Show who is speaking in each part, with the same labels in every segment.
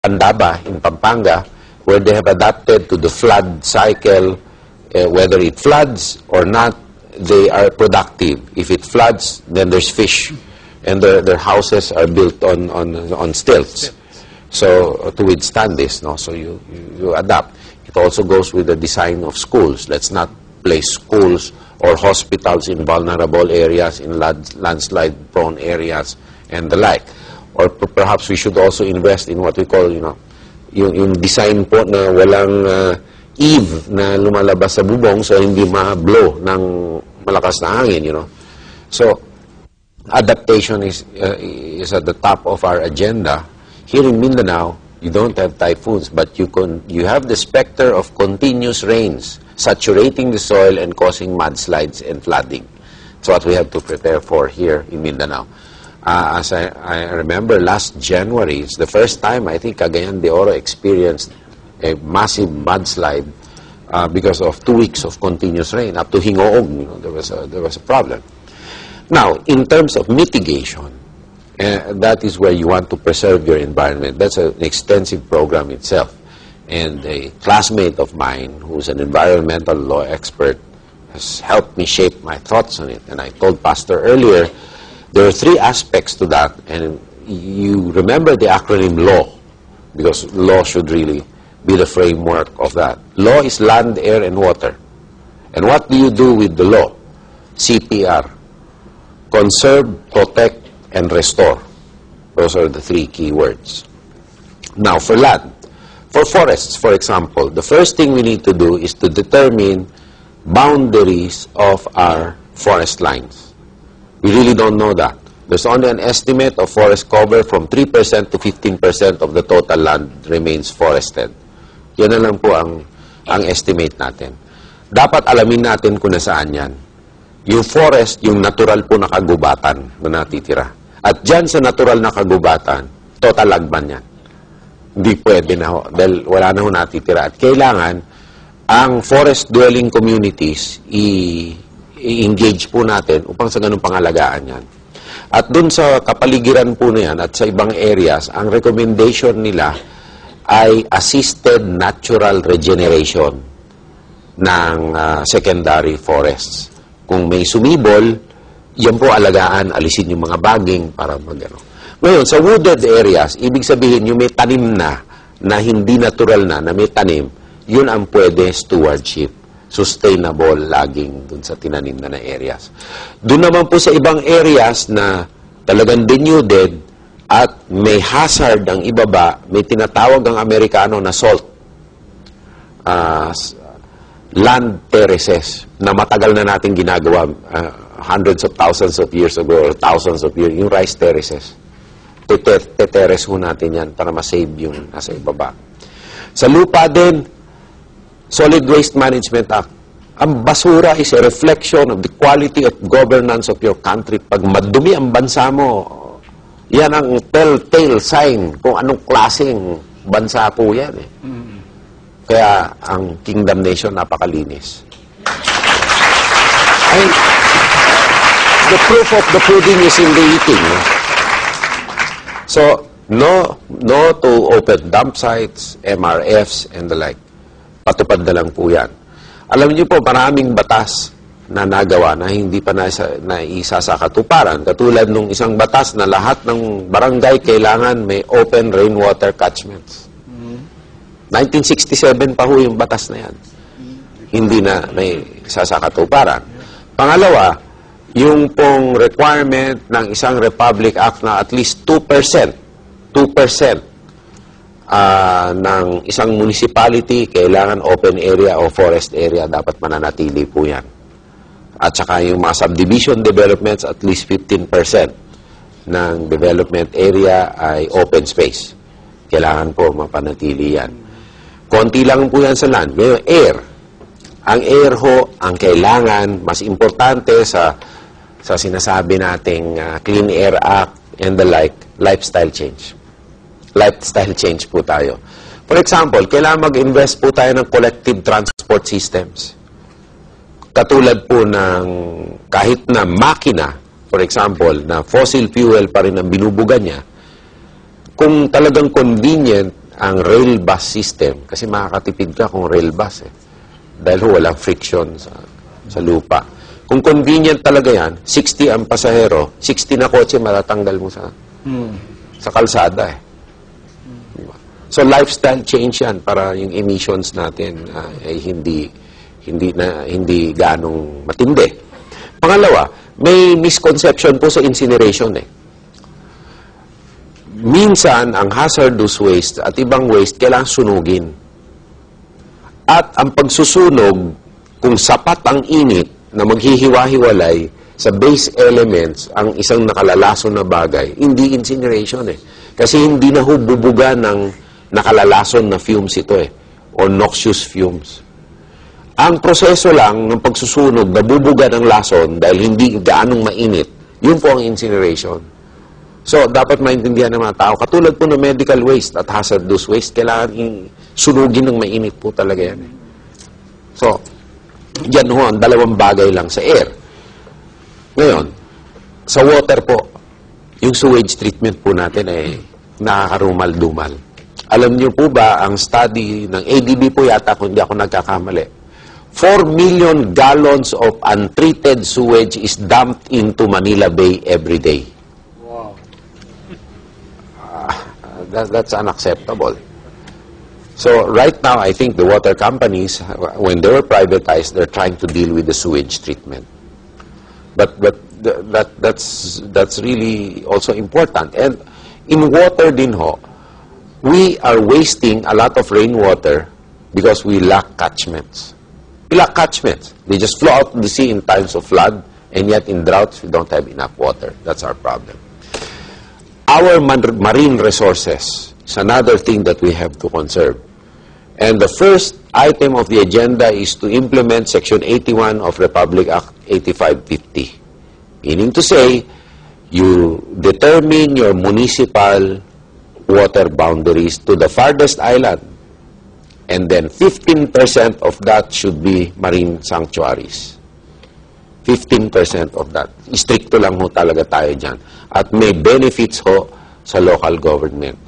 Speaker 1: Pandaba in Pampanga, where they have adapted to the flood cycle. Whether it floods or not, they are productive. If it floods, then there's fish, and their houses are built on stilts. So to withstand this, no, so you adapt. It also goes with the design of schools. Let's not place schools or hospitals in vulnerable areas, in landslide-prone areas, and the like. Or perhaps we should also invest in what we call, yung design po na walang eave na lumalabas sa bubong so hindi ma-blow ng malakas na hangin, So, adaptation is at the top of our agenda. Here in Mindanao, you don't have typhoons, but you have the specter of continuous rains saturating the soil and causing mudslides and flooding. That's what we have to prepare for here in Mindanao. As I remember, last January, it's the first time I think Cagayan de Oro experienced a massive mudslide because of 2 weeks of continuous rain. Up to Hingoog, there was a problem. Now, in terms of mitigation, that is where you want to preserve your environment. That's an extensive program itself. And a classmate of mine, who's an environmental law expert, has helped me shape my thoughts on it. And I told Pastor earlier, there are 3 aspects to that. And you remember the acronym LAW, because law should really be the framework of that. Law is land, air, and water. And what do you do with the law? CPR. Conserve, protect, and restore. Those are the 3 key words. Now, for land, for forests, for example, the first thing we need to do is to determine boundaries of our forest lines. We really don't know that. There's only an estimate of forest cover from 3% to 15% of the total land remains forested. Yan na lang po ang estimate natin. Dapat alamin natin kung nasaan yan. Yung forest, yung natural po na kagubatan na natitira. At dyan sa natural na kagubatan, total lagban yan. Hindi pwede na ho, dahil wala na ho natitira. At kailangan, ang forest dwelling communities, i-engage po natin upang sa ganung pangalagaan yan. At dun sa kapaligiran po na yan, at sa ibang areas, ang recommendation nila ay assisted natural regeneration ng secondary forests. Kung may sumibol, yan po alagaan, alisin yung mga baging para magano. Ngayon, sa wooded areas, ibig sabihin yung may tanim na hindi natural na may tanim, yun ang pwede stewardship, sustainable laging dun sa tinanim na areas. Doon naman po sa ibang areas na talagang denuded at may hazard ang ibaba, may tinatawag ang Amerikano na salt. Land terraces na matagal na natin ginagawa hundreds of thousands of years ago or thousands of years, yung rice terraces. Teteres ho natin yan para ma-save yung nasa ibaba. Sa lupa din, Solid Waste Management Act. Ang basura is a reflection of the quality of governance of your country. Pag madumi ang bansa mo, yan ang telltale sign kung anong klaseng bansa po yan eh. Kaya ang Kingdom Nation napakalinis. And the proof of the pudding is in the eating. So, no to open dump sites, MRFs, and the like. Patupad na lang po yan. Alam niyo po, maraming batas na nagawa na hindi pa naisa sa katuparan. Katulad nung isang batas na lahat ng barangay kailangan may open rainwater catchments. 1967 pa ho yung batas na yan. Hindi na may isa sa katuparan. Pangalawa, yung pong requirement ng isang Republic Act na at least 2% ng isang municipality, kailangan open area o forest area, dapat mananatili po yan. At saka yung mga subdivision developments, at least 15% ng development area ay open space. Kailangan po mapanatili yan. Konti lang po yan sa land. Ngayon, air. Ang air ho, ang kailangan, mas importante sa sinasabi nating Clean Air Act and the like, lifestyle change. Lifestyle change po tayo. For example, kailangan mag-invest po tayo ng collective transport systems. Katulad po ng kahit na makina, for example, na fossil fuel pa rin ang binubuga niya, kung talagang convenient ang rail bus system, kasi makakatipid ka kung rail bus dahil walang friction sa lupa. Kung convenient talaga yan, 60 ang pasahero, 60 na kotse matatanggal mo sa kalsada Diba? So lifestyle change yan para yung emissions natin ay hindi ganong matindi. Pangalawa, may misconception po sa incineration Minsan, ang hazardous waste at ibang waste kailangan sunugin. At ang pagsusunog, kung sapat ang init na maghihiwa-hiwalay sa base elements ang isang nakalalason na bagay, hindi incineration Kasi hindi na bubuga ng nakalalason na fumes ito or noxious fumes. Ang proseso lang ng pagsusunog, nabubuga ng lason dahil hindi gaanong mainit, yun po ang incineration. So, dapat maintindihan ng mga tao. Katulad po ng medical waste at hazardous waste, kailangan sunugin ng mainit po talaga yan So, yan ho, ang dalawang bagay lang sa air. Ngayon, sa water po, yung sewage treatment po natin ay nakakarumal-dumal. Alam niyo po ba, ang study ng ADB po yata, kung hindi ako nagkakamali, 4 million gallons of untreated sewage is dumped into Manila Bay every day.
Speaker 2: Wow.
Speaker 1: That's unacceptable. So right now, I think the water companies, when they were privatized, they're trying to deal with the sewage treatment. But that's really also important. And in water din ho, we are wasting a lot of rainwater because we lack catchments. We lack catchments. They just flow out to the sea in times of flood, and yet in droughts, we don't have enough water. That's our problem. Our marine resources is another thing that we have to conserve. And the first item of the agenda is to implement Section 81 of Republic Act 8550. Meaning to say, you determine your municipal water boundaries to the farthest island. And then 15% of that should be marine sanctuaries. 15% of that. Stricto lang ho talaga tayo dyan. At may benefits ho sa local government.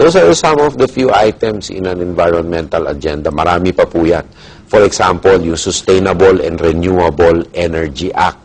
Speaker 1: Those are some of the few items in an environmental agenda. Marami pa po yan. For example, yung Sustainable and Renewable Energy Act,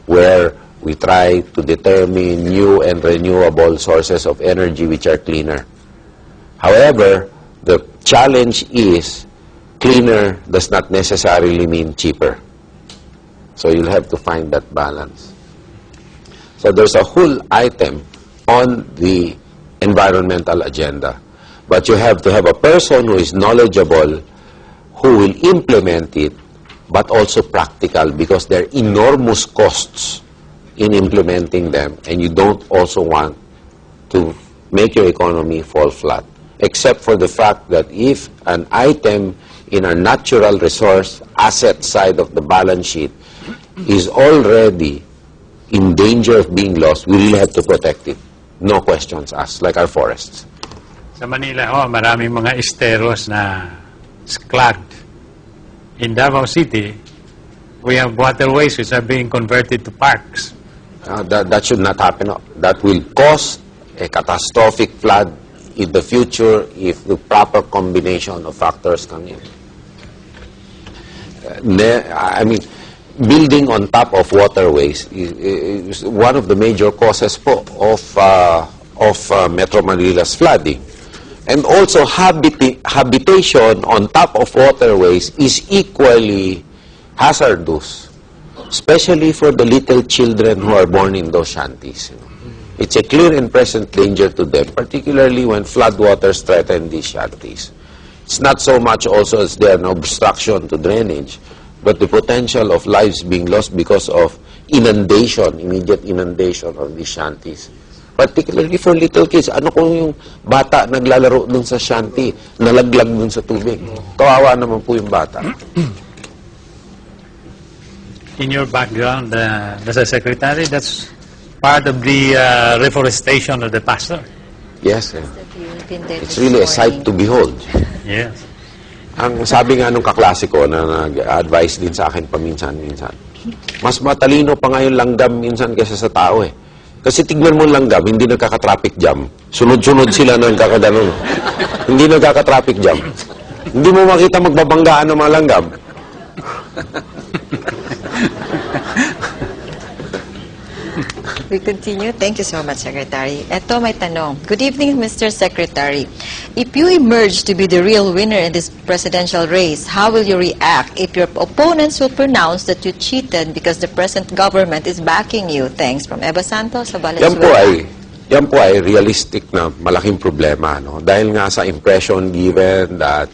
Speaker 1: where we try to determine new and renewable sources of energy which are cleaner. However, the challenge is cleaner does not necessarily mean cheaper. So you'll have to find that balance. So there's a whole item on the environmental agenda. But you have to have a person who is knowledgeable, who will implement it, but also practical, because there are enormous costs in implementing them, and you don't also want to make your economy fall flat. Except for the fact that if an item in our natural resource asset side of the balance sheet is already in danger of being lost, we really have to protect it. No questions asked, like our forests.
Speaker 2: Sa Manila ho, maraming mga esteros na clogged. In Davao City, we have waterways which are being converted to parks.
Speaker 1: That should not happen. That will cause a catastrophic flood in the future if the proper combination of factors come in. I mean, building on top of waterways is one of the major causes po of Metro Manila's flooding. And also habitation on top of waterways is equally hazardous, especially for the little children who are born in those shanties. It's a clear and present danger to them, particularly when floodwaters threaten these shanties. It's not so much also as there an obstruction to drainage, but the potential of lives being lost because of inundation, immediate inundation of these shanties. Particularly for little kids. Ano kung yung bata naglalaro dun sa shanty, nalaglag dun sa tubig? Kawawa naman po yung bata.
Speaker 2: In your background, as a secretary, that's part of the reforestation of the pasture.
Speaker 1: Yes, it's really a sight to behold.
Speaker 2: Yes.
Speaker 1: Ang sabi nga nung kaklase ko na nag-advise din sa akin paminsan-minsan, mas matalino pa nga yung langgam minsan kaysa sa tao Kasi tignan mo langgam, hindi nagkaka-traffic jam. Sunod-sunod sila ng kakaganon. Hindi nagkaka-traffic jam. Hindi mo makita magbabanggaan ng mga langgam.
Speaker 3: We continue. Thank you so much, Secretary. Eto may tanong. Good evening, Mr. Secretary. If you emerge to be the real winner in this presidential race, how will you react if your opponents will pronounce that you cheated because the present government is backing you? Thanks. From Eva Santos sa Valenzuela.
Speaker 1: Yan po ay realistic na malaking problema, no? Dahil nga sa impression given that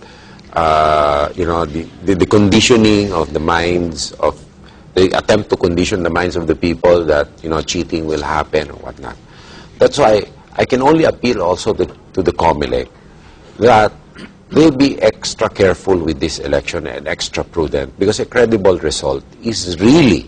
Speaker 1: the conditioning of the minds of the attempt to condition the minds of the people that cheating will happen or whatnot. That's why I can only appeal also to the COMELEC that they be extra careful with this election and extra prudent, because a credible result is really